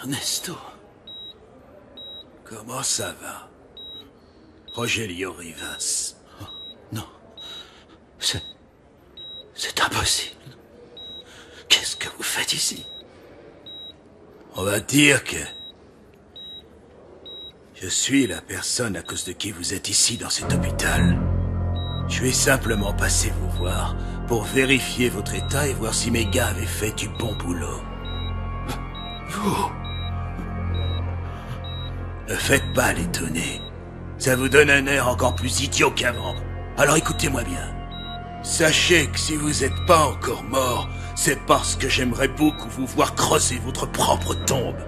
Ernesto, comment ça va? Rogelio Rivas. Oh, non, c'est impossible. Qu'est-ce que vous faites ici? On va dire que je suis la personne à cause de qui vous êtes ici dans cet hôpital. Je suis simplement passé vous voir pour vérifier votre état et voir si mes gars avaient fait du bon boulot. Vous? Ne faites pas l'étonner. Ça vous donne un air encore plus idiot qu'avant. Alors écoutez-moi bien. Sachez que si vous n'êtes pas encore mort, c'est parce que j'aimerais beaucoup vous voir creuser votre propre tombe.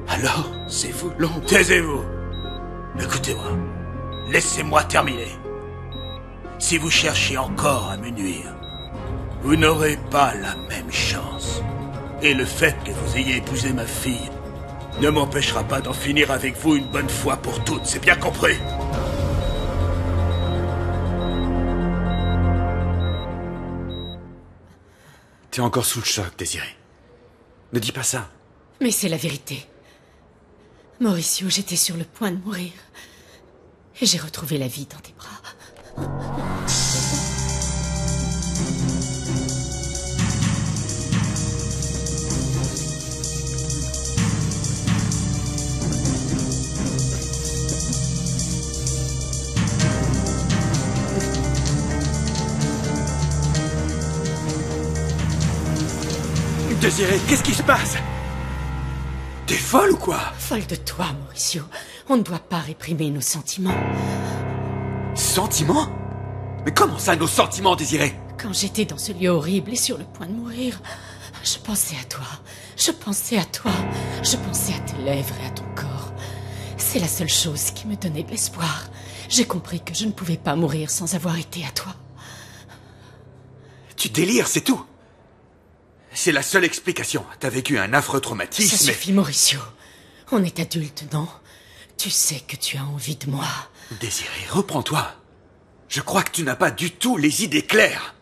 Alors, c'est vous l'ombre. Taisez-vous. Écoutez-moi. Laissez-moi terminer. Si vous cherchez encore à me nuire, vous n'aurez pas la même chance. Et le fait que vous ayez épousé ma fille ne m'empêchera pas d'en finir avec vous une bonne fois pour toutes, c'est bien compris? T'es encore sous le choc, Désiré. Ne dis pas ça. Mais c'est la vérité. Mauricio, j'étais sur le point de mourir. Et j'ai retrouvé la vie dans tes bras. Désiré, qu'est-ce qui se passe? T'es folle ou quoi? Folle de toi, Mauricio. On ne doit pas réprimer nos sentiments. Sentiments? Mais comment ça, nos sentiments, Désiré? Quand j'étais dans ce lieu horrible et sur le point de mourir, je pensais à toi. Je pensais à toi. Je pensais à tes lèvres et à ton corps. C'est la seule chose qui me donnait de l'espoir. J'ai compris que je ne pouvais pas mourir sans avoir été à toi. Tu délires, c'est tout. C'est la seule explication. T'as vécu un affreux traumatisme. Ça suffit, Mauricio. On est adultes, non? Tu sais que tu as envie de moi. Désiré, reprends-toi. Je crois que tu n'as pas du tout les idées claires.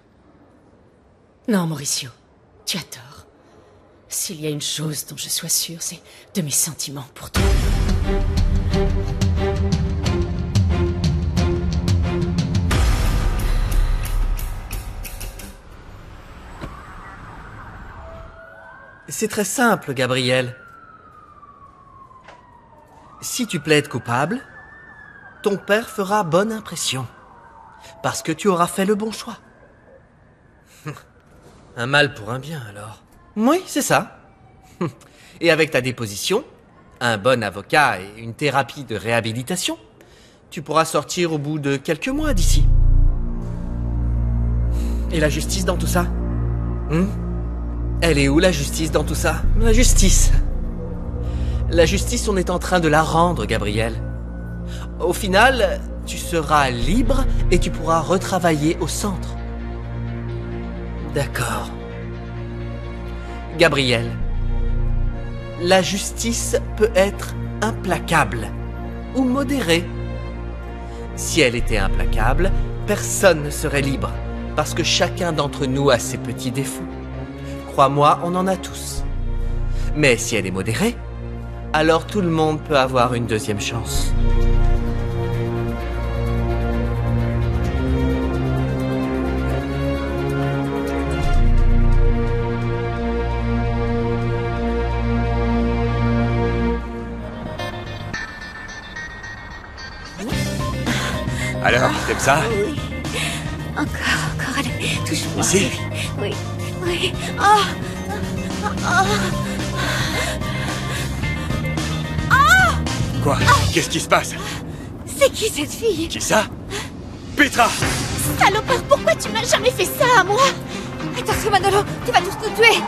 Non, Mauricio, tu as tort. S'il y a une chose dont je sois sûre, c'est de mes sentiments pour toi. C'est très simple, Gabriel. Si tu plaides coupable, ton père fera bonne impression. Parce que tu auras fait le bon choix. Un mal pour un bien, alors. Oui, c'est ça. Et avec ta déposition, un bon avocat et une thérapie de réhabilitation, tu pourras sortir au bout de quelques mois d'ici. Et la justice dans tout ça? Elle est où, la justice, dans tout ça? La justice. La justice, on est en train de la rendre, Gabriel. Au final, tu seras libre et tu pourras retravailler au centre. D'accord. Gabriel, la justice peut être implacable ou modérée. Si elle était implacable, personne ne serait libre, parce que chacun d'entre nous a ses petits défauts. Crois-moi, on en a tous. Mais si elle est modérée, alors tout le monde peut avoir une deuxième chance. Alors, t'aimes ça? Oui. Encore, allez, touche-moi. Ici? Oui, oui. Oh. Quoi? Qu'est-ce qui se passe? C'est qui cette fille? Qui ça? Petra! Salopard, pourquoi tu m'as jamais fait ça à moi? Attention, Manolo, tu vas tous nous tuer.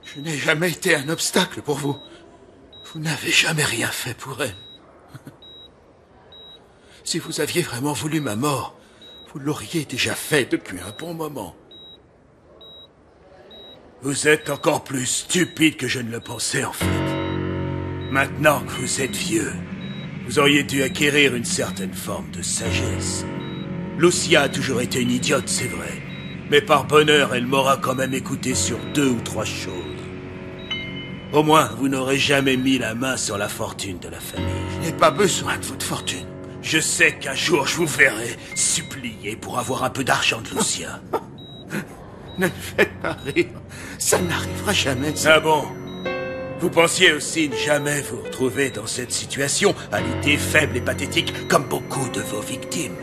Je n'ai jamais été un obstacle pour vous. Vous n'avez jamais rien fait pour elle. Si vous aviez vraiment voulu ma mort, vous l'auriez déjà fait depuis un bon moment. Vous êtes encore plus stupide que je ne le pensais, en fait. Maintenant que vous êtes vieux, vous auriez dû acquérir une certaine forme de sagesse. Lucia a toujours été une idiote, c'est vrai. Mais par bonheur, elle m'aura quand même écouté sur 2 ou 3 choses. Au moins, vous n'aurez jamais mis la main sur la fortune de la famille. Je n'ai pas besoin de votre fortune. Je sais qu'un jour, je vous verrai supplier pour avoir un peu d'argent de Lucia. Ne me faites pas rire. Ça n'arrivera jamais. Ah bon? Vous pensiez aussi ne jamais vous retrouver dans cette situation, à l'idée faible et pathétique, comme beaucoup de vos victimes.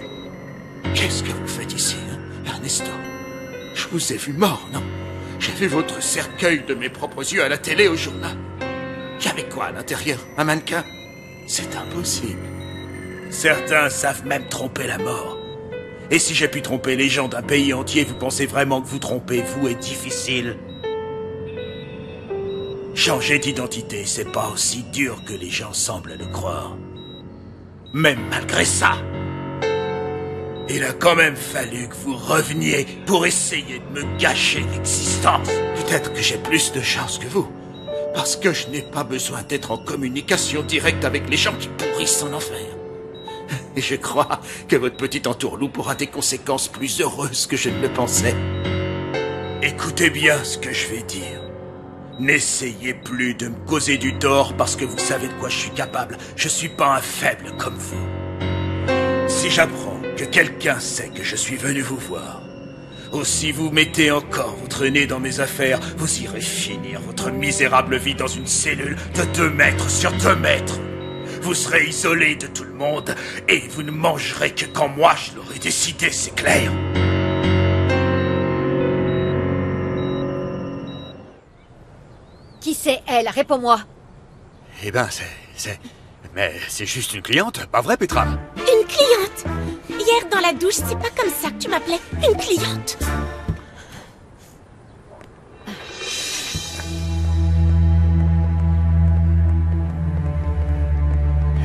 Qu'est-ce que vous faites ici, hein, Ernesto? Je vous ai vu mort, non? J'ai vu votre cercueil de mes propres yeux à la télé au journal. Il y avait quoi à l'intérieur? Un mannequin? C'est impossible. Certains savent même tromper la mort. Et si j'ai pu tromper les gens d'un pays entier, vous pensez vraiment que vous trompez, vous, est difficile? Changer d'identité, c'est pas aussi dur que les gens semblent le croire. Même malgré ça, il a quand même fallu que vous reveniez pour essayer de me gâcher l'existence. Peut-être que j'ai plus de chance que vous, parce que je n'ai pas besoin d'être en communication directe avec les gens qui pourrissent en enfer. Et je crois que votre petit entourloupe aura des conséquences plus heureuses que je ne le pensais. Écoutez bien ce que je vais dire. N'essayez plus de me causer du tort parce que vous savez de quoi je suis capable. Je suis pas un faible comme vous. Si j'apprends que quelqu'un sait que je suis venu vous voir, ou si vous mettez encore votre nez dans mes affaires, vous irez finir votre misérable vie dans une cellule de 2 mètres sur 2 mètres. Vous serez isolé de tout le monde et vous ne mangerez que quand moi je l'aurai décidé, c'est clair. Qui c'est, elle? Réponds-moi. Eh ben, Mais c'est juste une cliente, pas vrai, Petra? Une cliente? Hier, dans la douche, c'est pas comme ça que tu m'appelais. Une cliente.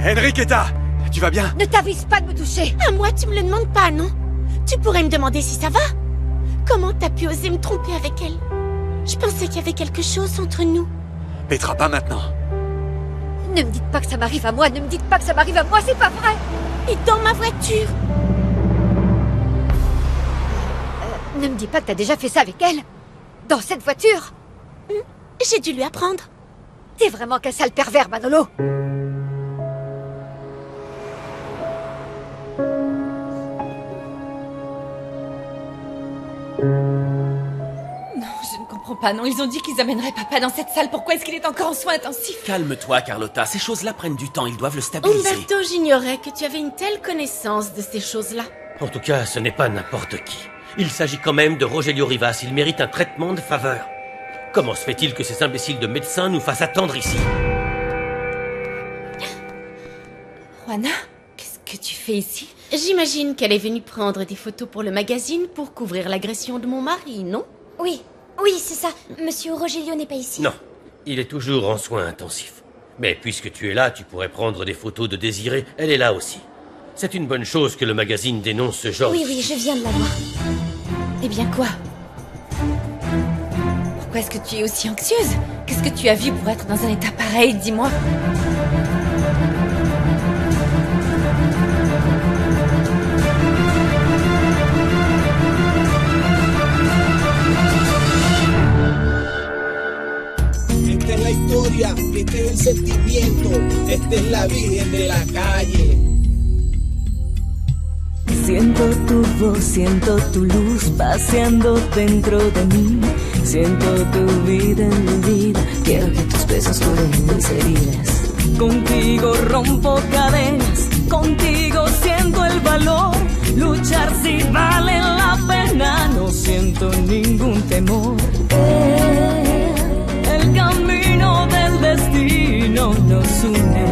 Enriqueta, tu vas bien? Ne t'avise pas de me toucher. À moi, tu me le demandes pas, non? Tu pourrais me demander si ça va? Comment t'as pu oser me tromper avec elle? Je pensais qu'il y avait quelque chose entre nous. Petra, pas maintenant. Ne me dites pas que ça m'arrive à moi, ne me dites pas que ça m'arrive à moi, c'est pas vrai. Et dans ma voiture. Ne me dis pas que t'as déjà fait ça avec elle. Dans cette voiture. J'ai dû lui apprendre. T'es vraiment qu'un sale pervers, Manolo. Je ne comprends pas, non, ils ont dit qu'ils amèneraient papa dans cette salle. Pourquoi est-ce qu'il est encore en soins intensifs? Calme-toi, Carlotta. Ces choses-là prennent du temps. Ils doivent le stabiliser. Umberto, j'ignorais que tu avais une telle connaissance de ces choses-là. En tout cas, ce n'est pas n'importe qui. Il s'agit quand même de Rogelio Rivas. Il mérite un traitement de faveur. Comment se fait-il que ces imbéciles de médecins nous fassent attendre ici? Juana, qu'est-ce que tu fais ici? J'imagine qu'elle est venue prendre des photos pour le magazine pour couvrir l'agression de mon mari, non? Oui, c'est ça. Monsieur Rogelio n'est pas ici. Non, il est toujours en soins intensifs. Mais puisque tu es là, tu pourrais prendre des photos de Désirée. Elle est là aussi. C'est une bonne chose que le magazine dénonce ce genre. Oui, je viens de la voir. Eh bien quoi? Pourquoi est-ce que tu es aussi anxieuse? Qu'est-ce que tu as vu pour être dans un état pareil, dis-moi? Esta es la historia, este es el sentimiento, esta es la Virgen de la calle. Siento tu voz, siento tu luz paseando dentro de mí. Siento tu vida en mi vida, quiero que tus besos curen mis heridas. Contigo rompo cadenas, contigo siento el valor. Luchar si vale la pena, no siento ningún temor. El camino del destino nos une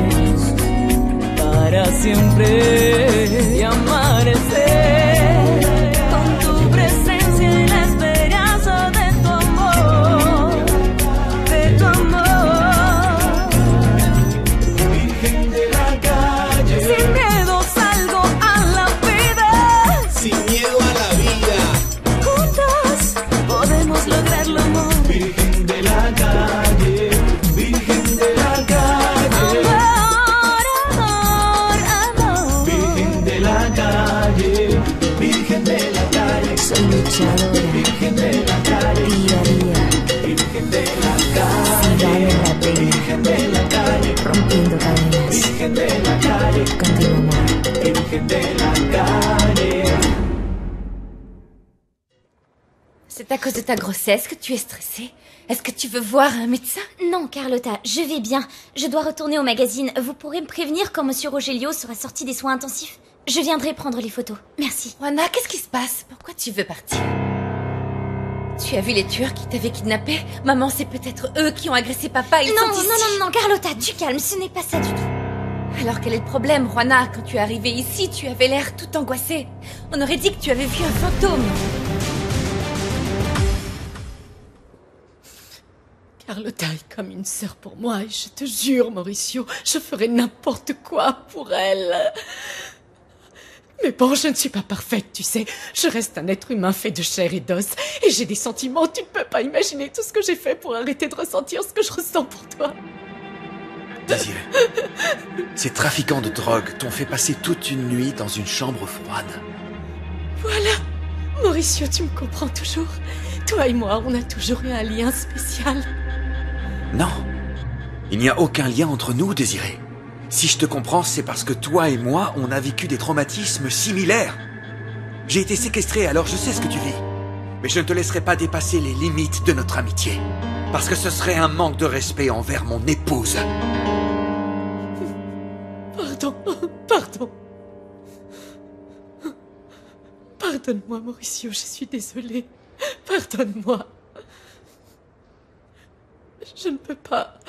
para siempre y amanecer con tu presencia y la esperanza de tu amor, de tu amor. Virgen de la calle. Sin miedo salgo luchadora, día a día, si vale la pena, rompiendo cadenas, contigo amor. C'est à cause de ta grossesse que tu es stressée? Est-ce que tu veux voir un médecin? Non, Carlotta, je vais bien. Je dois retourner au magazine. Vous pourrez me prévenir quand Monsieur Rogelio sera sorti des soins intensifs? Je viendrai prendre les photos. Merci. Juana, qu'est-ce qui se passe? Pourquoi tu veux partir? Tu as vu les tueurs qui t'avaient kidnappé? Maman, c'est peut-être eux qui ont agressé papa. Ils sont ici. Non, Carlotta, tu calmes, ce n'est pas ça du tout. Alors quel est le problème, Juana? Quand tu es arrivée ici, tu avais l'air tout angoissée. On aurait dit que tu avais vu un fantôme. Carlotta est comme une sœur pour moi et je te jure, Mauricio, je ferai n'importe quoi pour elle. Mais bon, je ne suis pas parfaite, tu sais. Je reste un être humain fait de chair et d'os et j'ai des sentiments. Tu ne peux pas imaginer tout ce que j'ai fait pour arrêter de ressentir ce que je ressens pour toi. Désiré, ces trafiquants de drogue t'ont fait passer toute une nuit dans une chambre froide. Voilà. Mauricio, tu me comprends toujours. Toi et moi, on a toujours eu un lien spécial. Non, il n'y a aucun lien entre nous, Désiré. Si je te comprends, c'est parce que toi et moi, on a vécu des traumatismes similaires. J'ai été séquestré, alors je sais ce que tu vis. Mais je ne te laisserai pas dépasser les limites de notre amitié. Parce que ce serait un manque de respect envers mon épouse. Pardon. Pardonne-moi, Mauricio, je suis désolée. Pardonne-moi. Je ne peux pas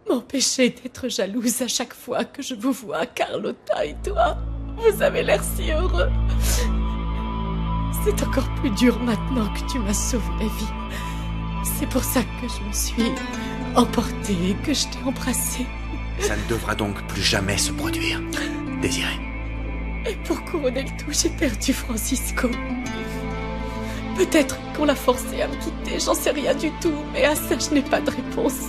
m'empêcher d'être jalouse à chaque fois que je vous vois, Carlotta et toi. Vous avez l'air si heureux. C'est encore plus dur maintenant que tu m'as sauvé la vie. C'est pour ça que je me suis emportée et que je t'ai embrassée. Ça ne devra donc plus jamais se produire, Désiré. Et pour couronner le tout, j'ai perdu Francisco. Peut-être qu'on l'a forcé à me quitter, j'en sais rien du tout, mais à ça, je n'ai pas de réponse.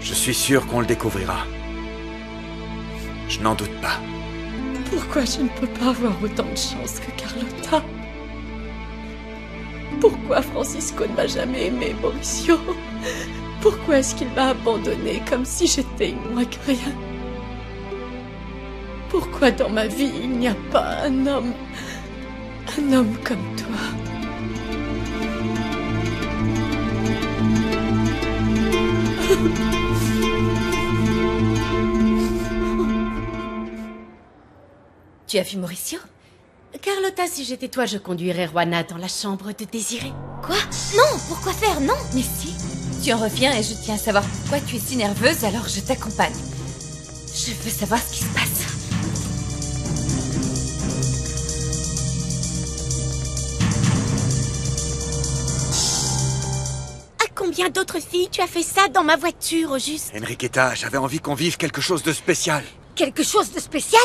Je suis sûr qu'on le découvrira. Je n'en doute pas. Pourquoi je ne peux pas avoir autant de chance que Carlotta? Pourquoi Francisco ne m'a jamais aimé, Mauricio? Pourquoi est-ce qu'il m'a abandonnée comme si j'étais moins que rien? Pourquoi dans ma vie il n'y a pas un homme comme toi? Tu as vu Mauricio? Carlotta, si j'étais toi, je conduirais Juana dans la chambre de Désiré. Quoi? Non, pourquoi faire? Non. Mais si, tu en reviens et je tiens à savoir pourquoi tu es si nerveuse, alors je t'accompagne. Je veux savoir ce qui se passe. Combien d'autres filles tu as fait ça dans ma voiture, au juste? Enriqueta, j'avais envie qu'on vive quelque chose de spécial. Quelque chose de spécial?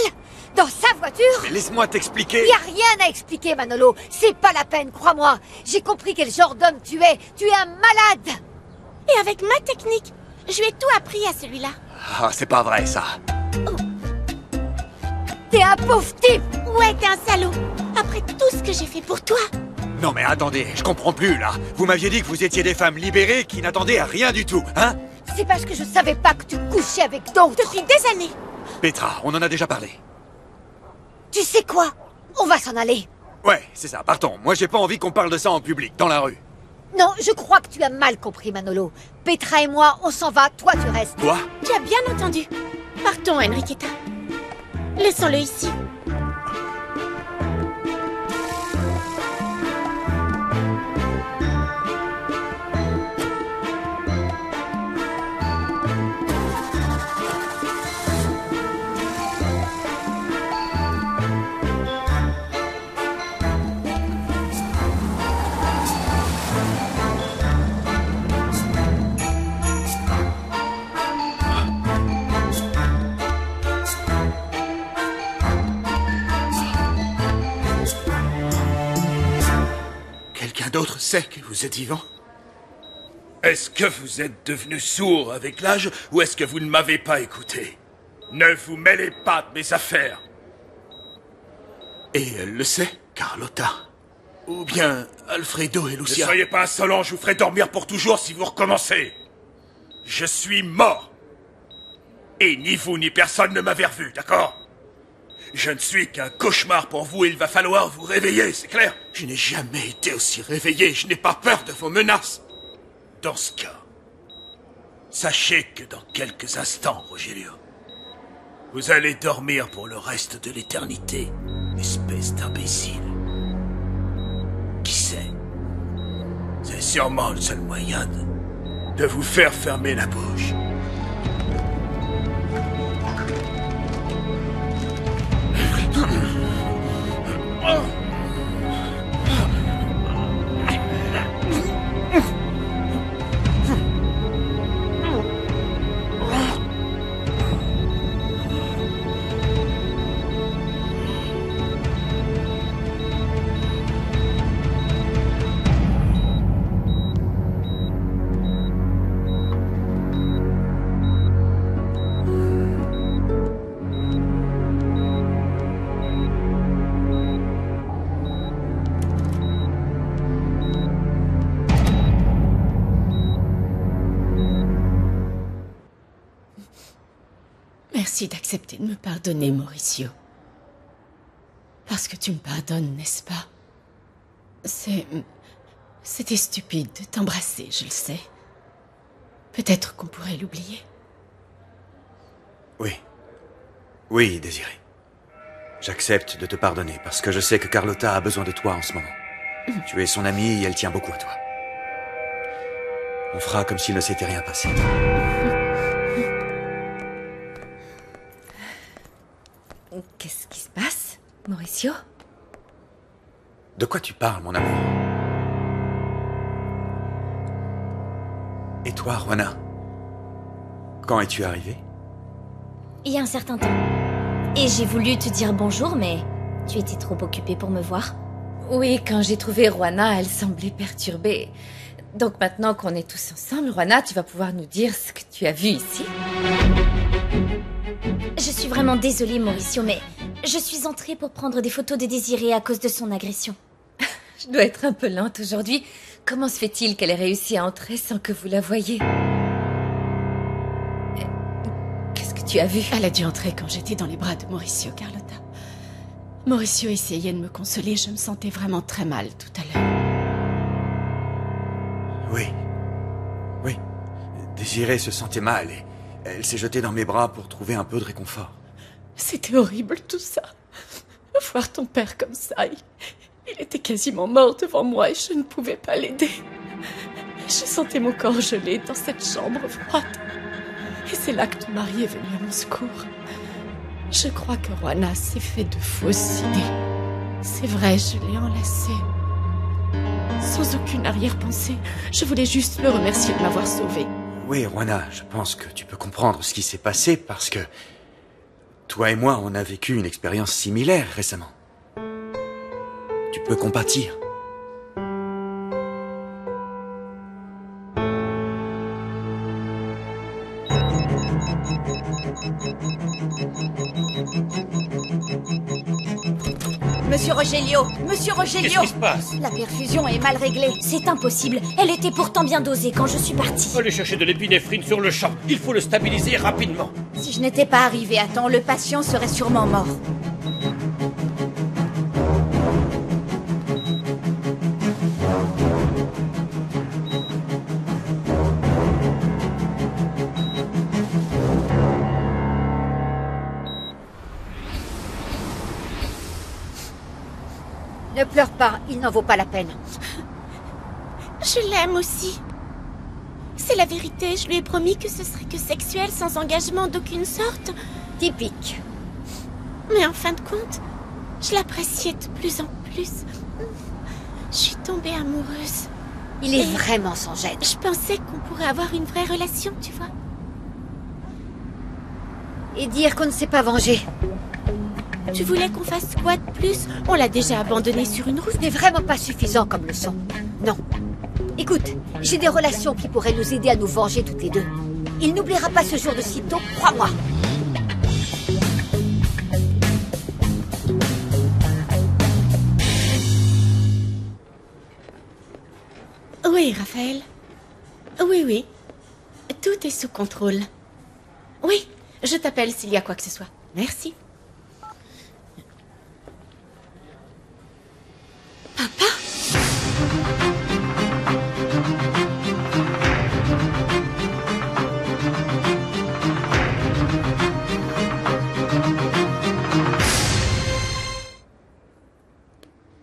Dans sa voiture? Mais laisse-moi t'expliquer. Il n'y a rien à expliquer, Manolo. C'est pas la peine, crois-moi. J'ai compris quel genre d'homme tu es. Tu es un malade. Et avec ma technique, je lui ai tout appris à celui-là. Ah, c'est pas vrai, ça. Oh. T'es un pauvre type. Ouais, t'es un salaud. Après tout ce que j'ai fait pour toi. Non mais attendez, je comprends plus là. Vous m'aviez dit que vous étiez des femmes libérées qui n'attendaient à rien du tout, hein? C'est parce que je savais pas que tu couchais avec d'autres. Depuis des années. Petra, on en a déjà parlé. Tu sais quoi? On va s'en aller. Ouais, c'est ça, partons. Moi j'ai pas envie qu'on parle de ça en public, dans la rue. Non, je crois que tu as mal compris, Manolo. Petra et moi, on s'en va, toi tu restes. Toi? Tu as bien entendu. Partons, Enriqueta. Laissons-le ici. Quelqu'un d'autre sait que vous êtes vivant? Est-ce que vous êtes devenu sourd avec l'âge ou est-ce que vous ne m'avez pas écouté? Ne vous mêlez pas de mes affaires. Et elle le sait? Carlotta. Ou bien Alfredo et Lucia. Ne soyez pas insolents, je vous ferai dormir pour toujours si vous recommencez. Je suis mort. Et ni vous ni personne ne m'avez revu, d'accord? Je ne suis qu'un cauchemar pour vous et il va falloir vous réveiller, c'est clair? Je n'ai jamais été aussi réveillé, je n'ai pas peur de vos menaces. Dans ce cas, sachez que dans quelques instants, Rogelio, vous allez dormir pour le reste de l'éternité, espèce d'imbécile. Qui sait? C'est sûrement le seul moyen de vous faire fermer la bouche. Merci d'accepter de me pardonner, Mauricio. Parce que tu me pardonnes, n'est-ce pas? C'était stupide de t'embrasser, je le sais. Peut-être qu'on pourrait l'oublier. Oui. Oui, Désiré. J'accepte de te pardonner parce que je sais que Carlotta a besoin de toi en ce moment. Tu es son amie et elle tient beaucoup à toi. On fera comme s'il ne s'était rien passé. Qu'est-ce qui se passe, Mauricio? De quoi tu parles, mon amour? Et toi, Juana? Quand es-tu arrivée? Il y a un certain temps. Et j'ai voulu te dire bonjour, mais tu étais trop occupée pour me voir. Oui, quand j'ai trouvé Juana, elle semblait perturbée. Donc maintenant qu'on est tous ensemble, Juana, tu vas pouvoir nous dire ce que tu as vu ici? Je suis vraiment désolée, Mauricio, mais je suis entrée pour prendre des photos de Désiré à cause de son agression. Je dois être un peu lente aujourd'hui. Comment se fait-il qu'elle ait réussi à entrer sans que vous la voyiez? Qu'est-ce que tu as vu? Elle a dû entrer quand j'étais dans les bras de Mauricio, Carlotta. Mauricio essayait de me consoler, je me sentais vraiment très mal tout à l'heure. Oui. Oui. Désiré se sentait mal et elle s'est jetée dans mes bras pour trouver un peu de réconfort. C'était horrible tout ça. Voir ton père comme ça, il était quasiment mort devant moi et je ne pouvais pas l'aider. Je sentais mon corps gelé dans cette chambre froide. Et c'est là que ton mari est venu à mon secours. Je crois que Juana s'est fait de fausses idées. C'est vrai, je l'ai enlacé. Sans aucune arrière-pensée. Je voulais juste le remercier de m'avoir sauvée. Oui, Juana, je pense que tu peux comprendre ce qui s'est passé parce que toi et moi, on a vécu une expérience similaire récemment. Tu peux compatir. Monsieur Rogelio! Monsieur Rogelio! Qu'est-ce qui se passe? La perfusion est mal réglée. C'est impossible. Elle était pourtant bien dosée quand je suis partie. Allez chercher de l'épinéphrine sur le champ. Il faut le stabiliser rapidement. Si je n'étais pas arrivée à temps, le patient serait sûrement mort. Ne pleure pas, il n'en vaut pas la peine. Je l'aime aussi. C'est la vérité, je lui ai promis que ce serait que sexuel, sans engagement d'aucune sorte. Typique. Mais en fin de compte, je l'appréciais de plus en plus. Je suis tombée amoureuse. Il est vraiment sans gêne. Je pensais qu'on pourrait avoir une vraie relation, tu vois. Et dire qu'on ne s'est pas vengé. Tu voulais qu'on fasse quoi de plus? On l'a déjà abandonné sur une route. Ce n'est vraiment pas suffisant comme leçon. Non. Écoute, j'ai des relations qui pourraient nous aider à nous venger toutes les deux. Il n'oubliera pas ce jour de sitôt, crois-moi. Oui, Raphaël. Oui, oui. Tout est sous contrôle. Oui, je t'appelle s'il y a quoi que ce soit. Merci. Papa?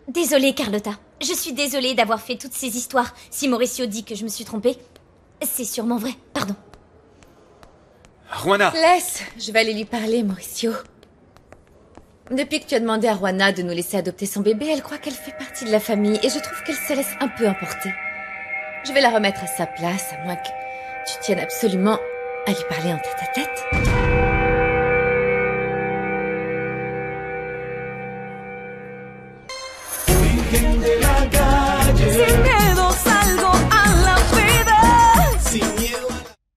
Désolée, Carlotta. Je suis désolée d'avoir fait toutes ces histoires. Si Mauricio dit que je me suis trompée, c'est sûrement vrai. Pardon. Juana! Laisse, je vais aller lui parler, Mauricio. Depuis que tu as demandé à Juana de nous laisser adopter son bébé, elle croit qu'elle fait partie de la famille et je trouve qu'elle se laisse un peu emporter. Je vais la remettre à sa place, à moins que tu tiennes absolument à lui parler en tête-à-tête. Virgen de la